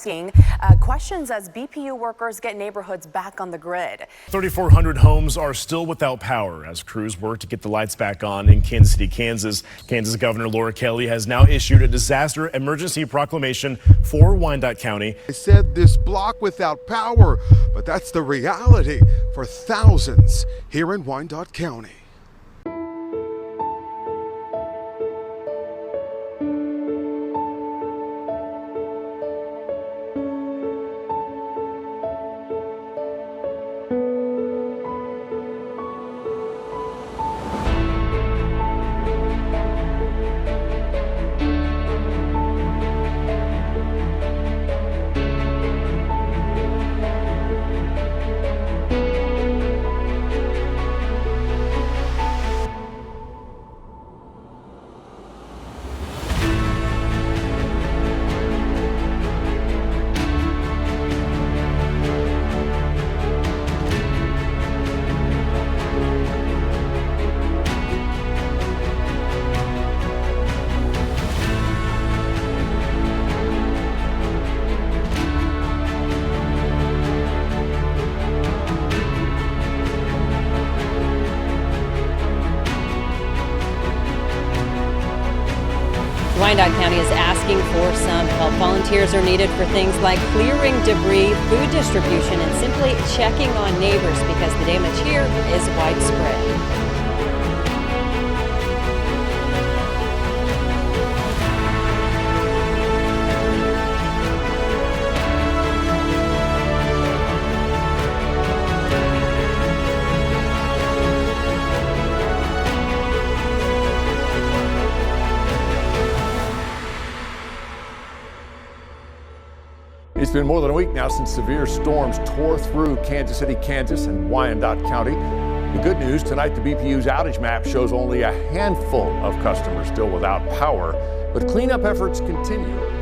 Questions as BPU workers get neighborhoods back on the grid. 3,400 homes are still without power as crews work to get the lights back on in Kansas City, Kansas. Kansas Governor Laura Kelly has now issued a disaster emergency proclamation for Wyandotte County. They said this block without power, but that's the reality for thousands here in Wyandotte County. Wyandotte County is asking for some help. Volunteers are needed for things like clearing debris, food distribution, and simply checking on neighbors because the damage here is widespread. It's been more than a week now since severe storms tore through Kansas City, Kansas and Wyandotte County. The good news, tonight the BPU's outage map shows only a handful of customers still without power, but cleanup efforts continue.